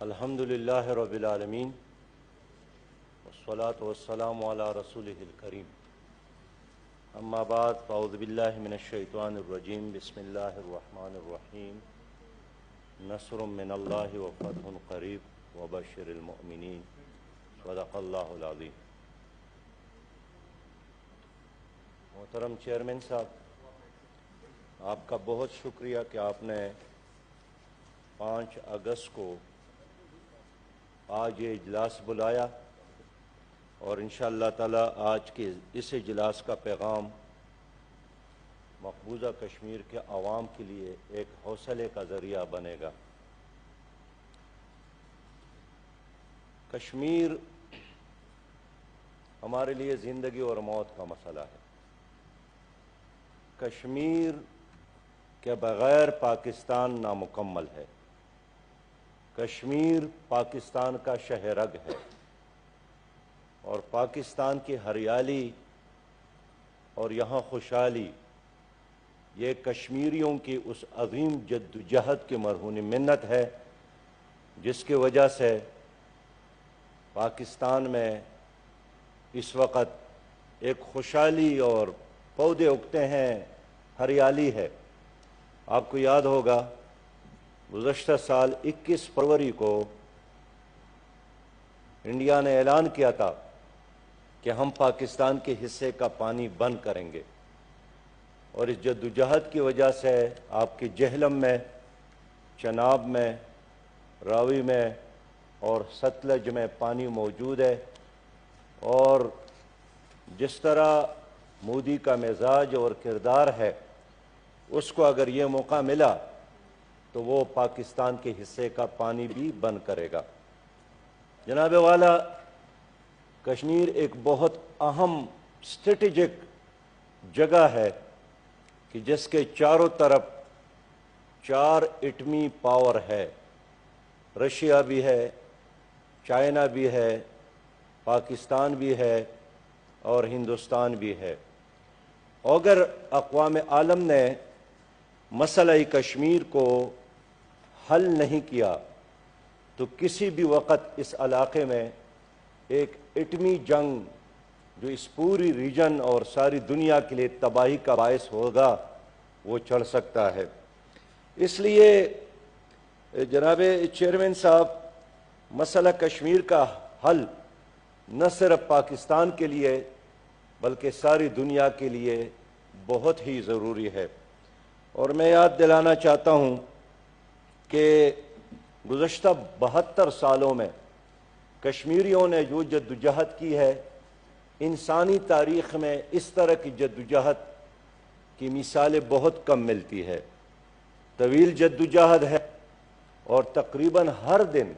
الحمد للہ رب العالمین والصلاة والسلام علی رسولہ الکریم اما بعد فاعوذ باللہ من الشیطان الرجیم بسم اللہ الرحمن الرحیم نصر من اللہ وفتح قریب وبشر المؤمنین صدق اللہ العظیم۔ محترم چیئرمین صاحب، آپ کا بہت شکریہ کہ آپ نے 5 اگست کو آج یہ اجلاس بلایا اور انشاءاللہ تعالی آج کے اس اجلاس کا پیغام مقبوضہ کشمیر کے عوام کے لیے ایک حوصلے کا ذریعہ بنے گا۔ کشمیر ہمارے لیے زندگی اور موت کا مسئلہ ہے۔ کشمیر کے بغیر پاکستان نامکمل ہے۔ کشمیر پاکستان کا شہ رگ ہے اور پاکستان کی ہریالی اور یہاں خوشحالی یہ کشمیریوں کی اس عظیم جدوجہد کی مرہون منت ہے جس کی وجہ سے پاکستان میں اس وقت ایک خوشحالی اور پودے اگتے ہیں، ہریالی ہے۔ آپ کو یاد ہوگا گزشتہ سال 21 فروری کو انڈیا نے اعلان کیا تھا کہ ہم پاکستان کے حصے کا پانی بند کریں گے، اور اس جدوجہد کی وجہ سے آپ کی جہلم میں، چناب میں، راوی میں اور ستلج میں پانی موجود ہے، اور جس طرح مودی کا مزاج اور کردار ہے اس کو اگر یہ موقع ملا تو وہ پاکستان کے حصے کا پانی بھی بند کرے گا۔ جناب والا، کشمیر ایک بہت اہم اسٹریٹجک جگہ ہے کہ جس کے چاروں طرف 4 ایٹمی پاور ہے۔ رشیا بھی ہے، چائنا بھی ہے، پاکستان بھی ہے اور ہندوستان بھی ہے۔ اگر اقوام عالم نے مسئلہ کشمیر کو حل نہیں کیا تو کسی بھی وقت اس علاقے میں ایک ایٹمی جنگ جو اس پوری ریجن اور ساری دنیا کے لیے تباہی کا باعث ہوگا وہ چڑھ سکتا ہے۔ اس لیے جناب چیئرمین صاحب، مسئلہ کشمیر کا حل نہ صرف پاکستان کے لیے بلکہ ساری دنیا کے لیے بہت ہی ضروری ہے۔ اور میں یاد دلانا چاہتا ہوں کہ گزشتہ 72 سالوں میں کشمیریوں نے جو جدوجہد کی ہے، انسانی تاریخ میں اس طرح کی جدوجہد کی مثالیں بہت کم ملتی ہے۔ طویل جدوجہد ہے اور تقریباً ہر دن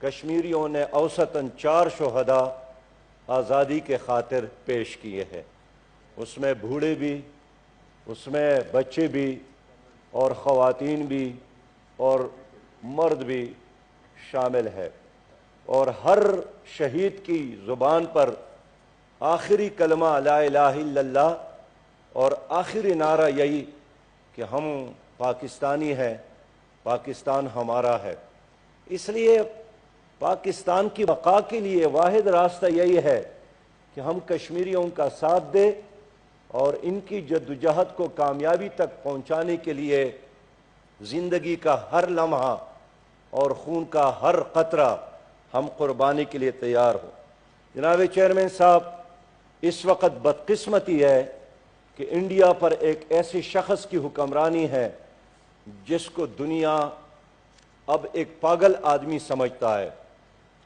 کشمیریوں نے اوسطاً 4 شہداء آزادی کے خاطر پیش کیے ہیں۔ اس میں بوڑھے بھی، اس میں بچے بھی اور خواتین بھی اور مرد بھی شامل ہے، اور ہر شہید کی زبان پر آخری کلمہ لا الہ الا اللہ اور آخری نعرہ یہی کہ ہم پاکستانی ہیں، پاکستان ہمارا ہے۔ اس لیے پاکستان کی بقا کے لیے واحد راستہ یہی ہے کہ ہم کشمیریوں کا ساتھ دیں اور ان کی جدوجہد کو کامیابی تک پہنچانے کے لیے زندگی کا ہر لمحہ اور خون کا ہر قطرہ ہم قربانی کے لیے تیار ہوں۔ جناب چیئرمین صاحب، اس وقت بدقسمتی ہے کہ انڈیا پر ایک ایسے شخص کی حکمرانی ہے جس کو دنیا اب ایک پاگل آدمی سمجھتا ہے،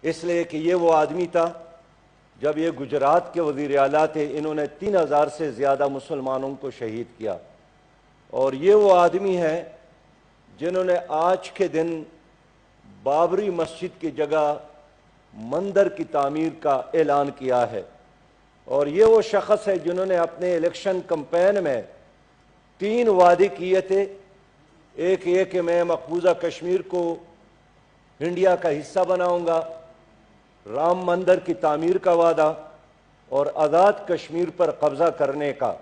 اس لیے کہ یہ وہ آدمی تھا جب یہ گجرات کے وزیر اعلیٰ تھے، انہوں نے 3000 سے زیادہ مسلمانوں کو شہید کیا، اور یہ وہ آدمی ہے جنہوں نے آج کے دن بابری مسجد کی جگہ مندر کی تعمیر کا اعلان کیا ہے، اور یہ وہ شخص ہے جنہوں نے اپنے الیکشن کمپین میں 3 وعدے کیے تھے۔ ایک یہ کہ میں مقبوضہ کشمیر کو انڈیا کا حصہ بناؤں گا، رام مندر کی تعمیر کا وعدہ اور آزاد کشمیر پر قبضہ کرنے کا،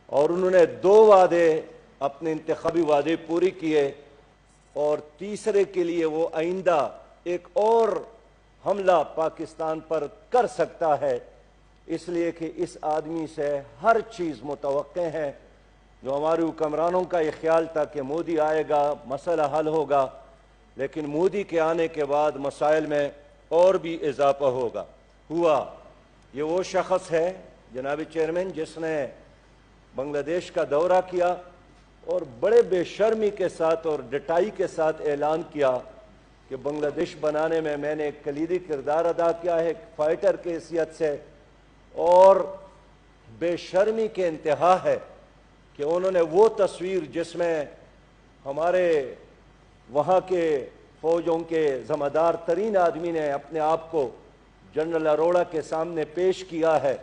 اور انہوں نے 2 وعدے اپنے انتخابی وعدے پوری کیے، اور تیسرے کے لیے وہ آئندہ ایک اور حملہ پاکستان پر کر سکتا ہے، اس لیے کہ اس آدمی سے ہر چیز متوقع ہے۔ جو ہمارے حکمرانوں کا یہ خیال تھا کہ مودی آئے گا مسئلہ حل ہوگا، لیکن مودی کے آنے کے بعد مسائل میں اور بھی اضافہ ہوا۔ یہ وہ شخص ہے جناب چیئرمین جس نے بنگلہ دیش کا دورہ کیا اور بڑے بے شرمی کے ساتھ اور ڈٹائی کے ساتھ اعلان کیا کہ بنگلہ دیش بنانے میں نے ایک کلیدی کردار ادا کیا ہے، ایک فائٹر کی حیثیت سے، اور بے شرمی کے انتہا ہے کہ انہوں نے وہ تصویر جس میں ہمارے وہاں کے فوجوں کے ذمہ دار ترین آدمی نے اپنے آپ کو جنرل اروڑا کے سامنے پیش کیا ہے،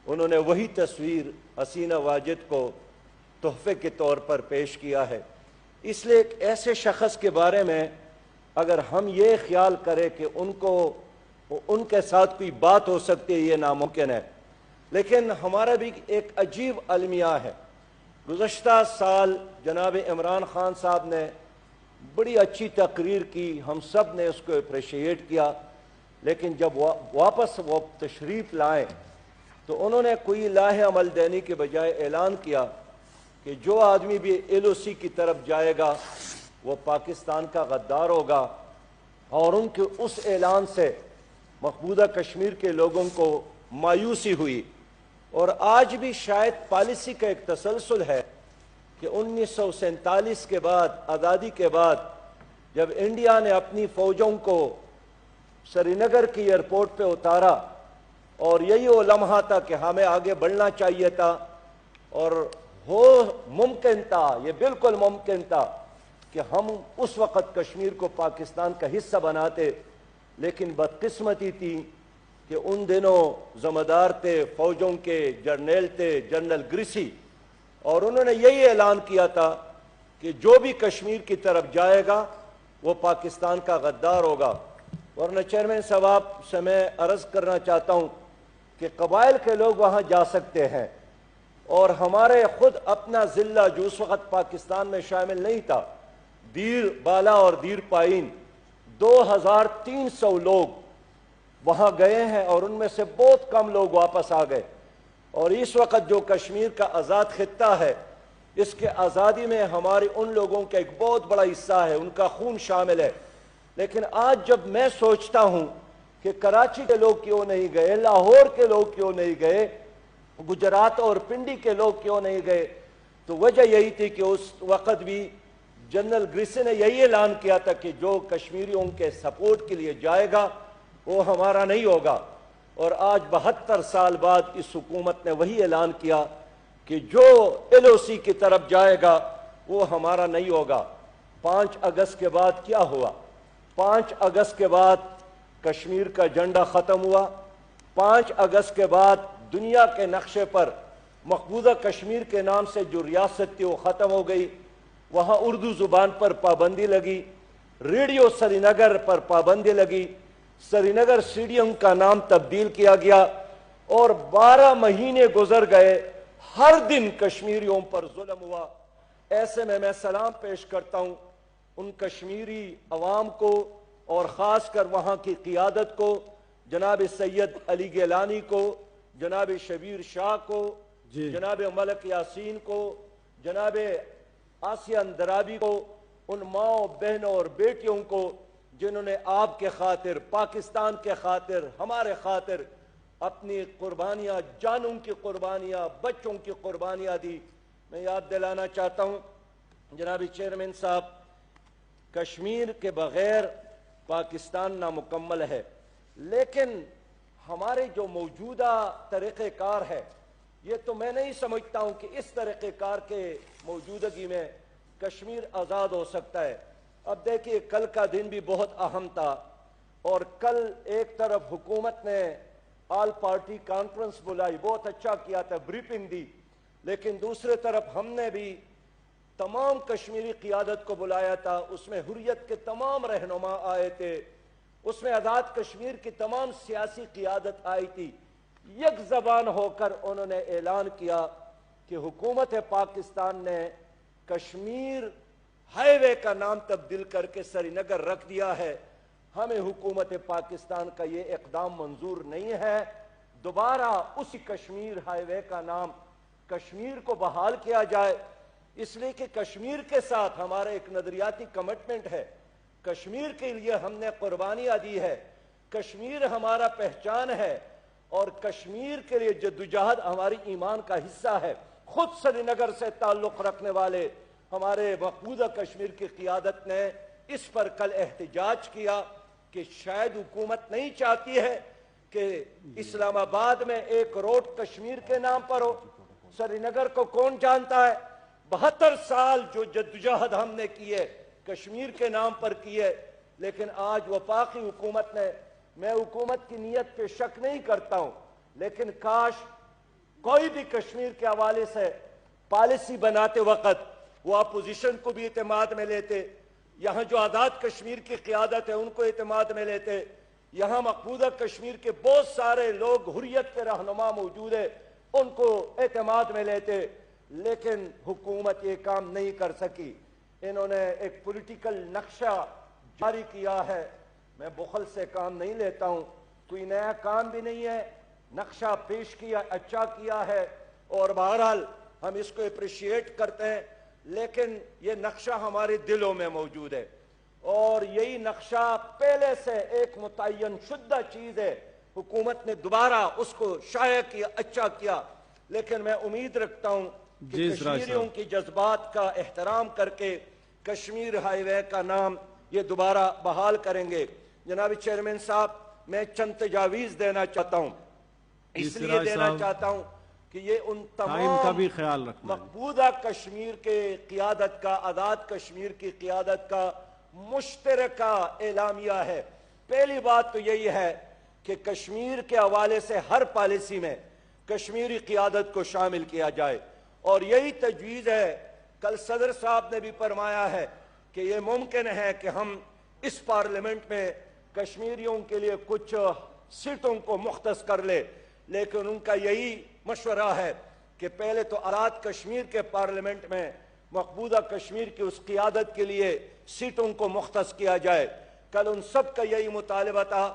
انہوں نے وہی تصویر حسینہ واجد کو تحفے کے طور پر پیش کیا ہے۔ اس لیے ایک ایسے شخص کے بارے میں اگر ہم یہ خیال کریں کہ ان کے ساتھ کوئی بات ہو سکتی ہے، یہ ناممکن ہے۔ لیکن ہمارا بھی ایک عجیب المیہ ہے۔ گزشتہ سال جناب عمران خان صاحب نے بڑی اچھی تقریر کی، ہم سب نے اس کو اپریشیٹ کیا، لیکن جب واپس وہ تشریف لائیں تو انہوں نے کوئی لاہ عمل دینے کے بجائے اعلان کیا کہ جو آدمی بھی ایل او سی کی طرف جائے گا وہ پاکستان کا غدار ہوگا، اور ان کے اس اعلان سے مقبوضہ کشمیر کے لوگوں کو مایوسی ہوئی۔ اور آج بھی شاید پالیسی کا ایک تسلسل ہے کہ 1947 کے بعد، آزادی کے بعد، جب انڈیا نے اپنی فوجوں کو سری نگر کی ایئرپورٹ پہ اتارا اور یہی وہ لمحہ تھا کہ ہمیں آگے بڑھنا چاہیے تھا، اور ممکن تھا، یہ بالکل ممکن تھا کہ ہم اس وقت کشمیر کو پاکستان کا حصہ بناتے، لیکن بدقسمتی تھی کہ ان دنوں ذمہ دار تھے فوجوں کے، جرنیل تھے جنرل گریسی، اور انہوں نے یہی اعلان کیا تھا کہ جو بھی کشمیر کی طرف جائے گا وہ پاکستان کا غدار ہوگا۔ ورنہ چیئرمین صاحب سے میں عرض کرنا چاہتا ہوں کہ قبائل کے لوگ وہاں جا سکتے ہیں، اور ہمارے خود اپنا ضلع جو اس وقت پاکستان میں شامل نہیں تھا، دیر بالا اور دیر پائین، 2300 لوگ وہاں گئے ہیں، اور ان میں سے بہت کم لوگ واپس آ گئے۔ اور اس وقت جو کشمیر کا آزاد خطہ ہے، اس کے آزادی میں ہمارے ان لوگوں کا ایک بہت بڑا حصہ ہے، ان کا خون شامل ہے۔ لیکن آج جب میں سوچتا ہوں کہ کراچی کے لوگ کیوں نہیں گئے، لاہور کے لوگ کیوں نہیں گئے، گجرات اور پنڈی کے لوگ کیوں نہیں گئے، تو وجہ یہی تھی کہ اس وقت بھی جنرل گریسی نے یہی اعلان کیا تھا کہ جو کشمیریوں کے سپورٹ کے لیے جائے گا وہ ہمارا نہیں ہوگا۔ اور آج 72 سال بعد اس حکومت نے وہی اعلان کیا کہ جو ایل او سی کی طرف جائے گا وہ ہمارا نہیں ہوگا۔ 5 اگست کے بعد کیا ہوا؟ 5 اگست کے بعد کشمیر کا جھنڈا ختم ہوا۔ 5 اگست کے بعد دنیا کے نقشے پر مقبوضہ کشمیر کے نام سے جو ریاست تھی وہ ختم ہو گئی، وہاں اردو زبان پر پابندی لگی، ریڈیو سری نگر پر پابندی لگی، سری نگر اسٹیڈیم کا نام تبدیل کیا گیا، اور 12 مہینے گزر گئے، ہر دن کشمیریوں پر ظلم ہوا۔ ایسے میں سلام پیش کرتا ہوں ان کشمیری عوام کو، اور خاص کر وہاں کی قیادت کو، جناب سید علی گیلانی کو، جناب شبیر شاہ کو، جناب ملک یاسین کو، جناب آسیہ اندرابی کو، ان ماؤں بہنوں اور بیٹیوں کو جنہوں نے آپ کے خاطر، پاکستان کے خاطر، ہمارے خاطر اپنی قربانیاں، جانوں کی قربانیاں، بچوں کی قربانیاں دی۔ میں یاد دلانا چاہتا ہوں جناب چیئرمین صاحب، کشمیر کے بغیر پاکستان نامکمل ہے، لیکن ہمارے جو موجودہ طریقہ کار ہے، یہ تو میں نہیں سمجھتا ہوں کہ اس طریقہ کار کے موجودگی میں کشمیر آزاد ہو سکتا ہے۔ اب دیکھیے کل کا دن بھی بہت اہم تھا، اور کل ایک طرف حکومت نے آل پارٹی کانفرنس بلائی، بہت اچھا کیا تھا، بریفنگ دی، لیکن دوسرے طرف ہم نے بھی تمام کشمیری قیادت کو بلایا تھا، اس میں حریت کے تمام رہنما آئے تھے، اس میں آزاد کشمیر کی تمام سیاسی قیادت آئی تھی۔ یک زبان ہو کر انہوں نے اعلان کیا کہ حکومت پاکستان نے کشمیر ہائی وے کا نام تبدیل کر کے سری نگر رکھ دیا ہے۔ ہمیں حکومت پاکستان کا یہ اقدام منظور نہیں ہے۔ دوبارہ اسی کشمیر ہائی وے کا نام کشمیر کو بحال کیا جائے، اس لیے کہ کشمیر کے ساتھ ہمارا ایک نظریاتی کمٹمنٹ ہے، کشمیر کے لیے ہم نے قربانیاں دی ہے، کشمیر ہمارا پہچان ہے، اور کشمیر کے لیے جدوجہد ہماری ایمان کا حصہ ہے۔ خود سری نگر سے تعلق رکھنے والے ہمارے مقبوضہ کشمیر کی قیادت نے اس پر کل احتجاج کیا کہ شاید حکومت نہیں چاہتی ہے کہ اسلام آباد میں ایک روڈ کشمیر کے نام پر ہو۔ سری نگر کو کون جانتا ہے؟ 72 سال جو جدوجہد ہم نے کیے کشمیر کے نام پر کیے، لیکن آج وفاقی حکومت نے، میں حکومت کی نیت پہ شک نہیں کرتا ہوں، لیکن کاش کوئی بھی کشمیر کے حوالے سے پالیسی بناتے وقت وہ اپوزیشن کو بھی اعتماد میں لیتے، یہاں جو آزاد کشمیر کی قیادت ہے ان کو اعتماد میں لیتے، یہاں مقبوضہ کشمیر کے بہت سارے لوگ حریت کے رہنما موجود ہیں ان کو اعتماد میں لیتے، لیکن حکومت یہ کام نہیں کر سکی۔ انہوں نے ایک پولیٹیکل نقشہ جاری کیا ہے۔ میں بخل سے کام نہیں لیتا ہوں، کوئی نیا کام بھی نہیں ہے، نقشہ پیش کیا، اچھا کیا ہے، اور بہرحال ہم اس کو اپریشیٹ کرتے ہیں، لیکن یہ نقشہ ہمارے دلوں میں موجود ہے، اور یہی نقشہ پہلے سے ایک متعین شدہ چیز ہے۔ حکومت نے دوبارہ اس کو شائع کیا، اچھا کیا، لیکن میں امید رکھتا ہوں کہ کشمیریوں کی جذبات کا احترام کر کے کشمیر ہائی وے کا نام یہ دوبارہ بحال کریں گے۔ جناب چیئرمین صاحب، میں چند تجاویز دینا چاہتا ہوں، اس لیے دینا چاہتا ہوں کہ یہ ان تمام مقبوضہ کشمیر کے قیادت کا، آزاد کشمیر کی قیادت کا مشترکہ اعلامیہ ہے۔ پہلی بات تو یہی ہے کہ کشمیر کے حوالے سے ہر پالیسی میں کشمیری قیادت کو شامل کیا جائے، اور یہی تجویز ہے۔ کل صدر صاحب نے بھی فرمایا ہے کہ یہ ممکن ہے کہ ہم اس پارلیمنٹ میں کشمیریوں کے لیے کچھ سیٹوں کو مختص کر لے، لیکن ان کا یہی مشورہ ہے کہ پہلے تو آزاد کشمیر کے پارلیمنٹ میں مقبوضہ کشمیر کی اس قیادت کے لیے سیٹوں کو مختص کیا جائے۔ کل ان سب کا یہی مطالبہ تھا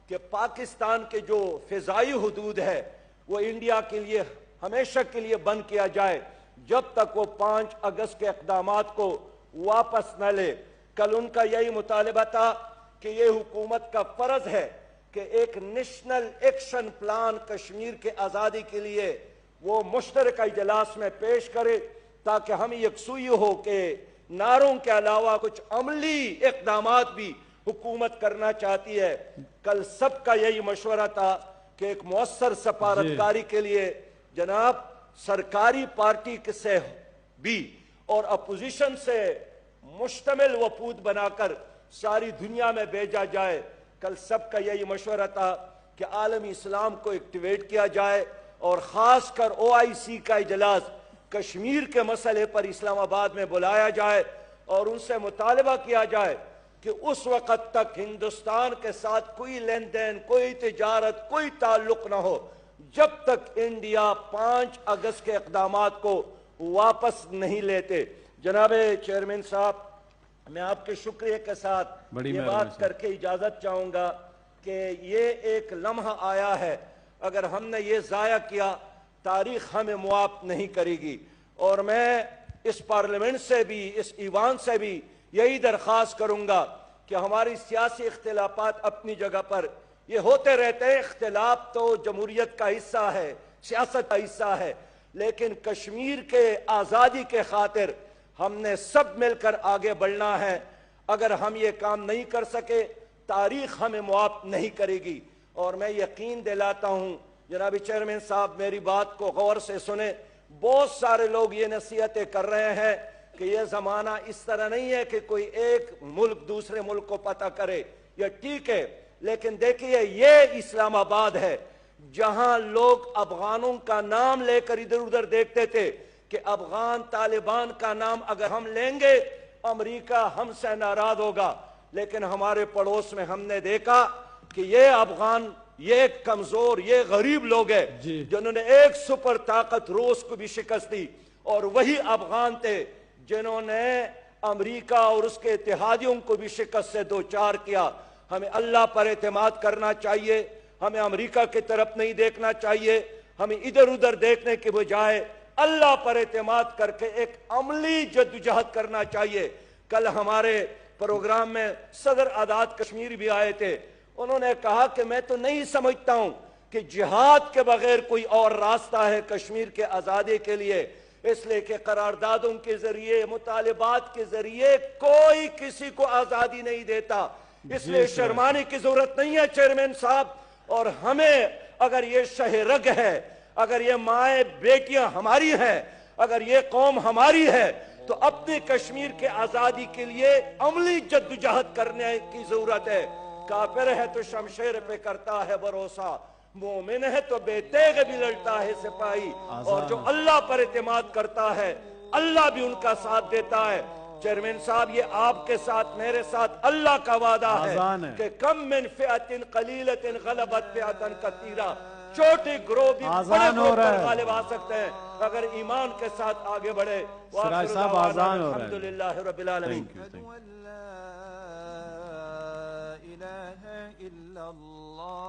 کہ پاکستان کے جو فضائی حدود ہے وہ انڈیا کے لیے ہمیشہ کے لیے بند کیا جائے جب تک وہ 5 اگست کے اقدامات کو واپس نہ لے۔ کل ان کا یہی مطالبہ تھا کہ یہ حکومت کا فرض ہے کہ ایک نیشنل ایکشن پلان کشمیر کے آزادی کے لیے وہ مشترکہ اجلاس میں پیش کرے، تاکہ ہم یکسوئی ہو کہ نعروں کے علاوہ کچھ عملی اقدامات بھی حکومت کرنا چاہتی ہے۔ کل سب کا یہی مشورہ تھا کہ ایک مؤثر سفارتکاری کے لیے جناب سرکاری پارٹی سے بھی اور اپوزیشن سے مشتمل وفود بنا کر ساری دنیا میں بھیجا جائے۔ کل سب کا یہی مشورہ تھا کہ عالمی اسلام کو ایکٹیویٹ کیا جائے، اور خاص کر OIC کا اجلاس کشمیر کے مسئلے پر اسلام آباد میں بلایا جائے، اور ان سے مطالبہ کیا جائے کہ اس وقت تک ہندوستان کے ساتھ کوئی لین دین، کوئی تجارت، کوئی تعلق نہ ہو جب تک انڈیا 5 اگست کے اقدامات کو واپس نہیں لیتے۔ جناب چیئرمین صاحب، میں آپ کے شکریہ کے ساتھ یہ بات کر کے اجازت چاہوں گا کہ یہ ایک لمحہ آیا ہے، اگر ہم نے یہ ضائع کیا تاریخ ہمیں معاف نہیں کرے گی، اور میں اس پارلیمنٹ سے بھی، اس ایوان سے بھی یہی درخواست کروں گا کہ ہماری سیاسی اختلافات اپنی جگہ پر یہ ہوتے رہتے ہیں، اختلاف تو جمہوریت کا حصہ ہے، سیاست کا حصہ ہے، لیکن کشمیر کے آزادی کے خاطر ہم نے سب مل کر آگے بڑھنا ہے۔ اگر ہم یہ کام نہیں کر سکے تاریخ ہمیں معاف نہیں کرے گی، اور میں یقین دلاتا ہوں جناب چیئرمین صاحب میری بات کو غور سے سنیں، بہت سارے لوگ یہ نصیحتیں کر رہے ہیں کہ یہ زمانہ اس طرح نہیں ہے کہ کوئی ایک ملک دوسرے ملک کو پتہ کرے، یہ ٹھیک ہے، لیکن دیکھیے یہ اسلام آباد ہے جہاں لوگ افغانوں کا نام لے کر ادھر ادھر دیکھتے تھے کہ افغان طالبان کا نام اگر ہم لیں گے امریکہ ہم سے ناراض ہوگا، لیکن ہمارے پڑوس میں ہم نے دیکھا کہ یہ افغان، یہ کمزور، یہ غریب لوگ ہیں جنہوں نے ایک سپر طاقت روس کو بھی شکست دی، اور وہی افغان تھے جنہوں نے امریکہ اور اس کے اتحادیوں کو بھی شکست سے دوچار کیا۔ ہمیں اللہ پر اعتماد کرنا چاہیے، ہمیں امریکہ کی طرف نہیں دیکھنا چاہیے، ہمیں ادھر ادھر دیکھنے کے بجائے اللہ پر اعتماد کر کے ایک عملی جدوجہد کرنا چاہیے۔ کل ہمارے پروگرام میں صدر آزاد کشمیر بھی آئے تھے، انہوں نے کہا کہ میں تو نہیں سمجھتا ہوں کہ جہاد کے بغیر کوئی اور راستہ ہے کشمیر کے آزادی کے لیے، اس لیے کہ قراردادوں کے ذریعے، مطالبات کے ذریعے کوئی کسی کو آزادی نہیں دیتا، اس لیے شرمانے کی ضرورت نہیں ہے چیئرمین صاحب۔ اور ہمیں اگر یہ شہ رگ ہے، اگر یہ مائیں بیٹیاں ہماری ہیں، اگر یہ قوم ہماری ہے، تو اپنے کشمیر کے آزادی کے لیے عملی جدوجہد کرنے کی ضرورت ہے۔ کافر ہے تو شمشیر پہ کرتا ہے بھروسہ، مومن ہے تو بے تیغ بھی لڑتا ہے سپاہی، اور جو اللہ پر اعتماد کرتا ہے اللہ بھی ان کا ساتھ دیتا ہے۔ چیئرمین صاحب، یہ آپ کے ساتھ میرے ساتھ اللہ کا وعدہ ہے کہ کم من فئۃ قلیلۃ غلبت فئۃ کثیرہ، چھوٹی گروہ بھی بڑے گروہ پر غالب آ سکتے ہیں اگر ایمان کے ساتھ آگے بڑھے۔ سراج صاحب آزان ہو رہا ہے۔ الحمدللہ رب العالمین۔ لا إله إلا الله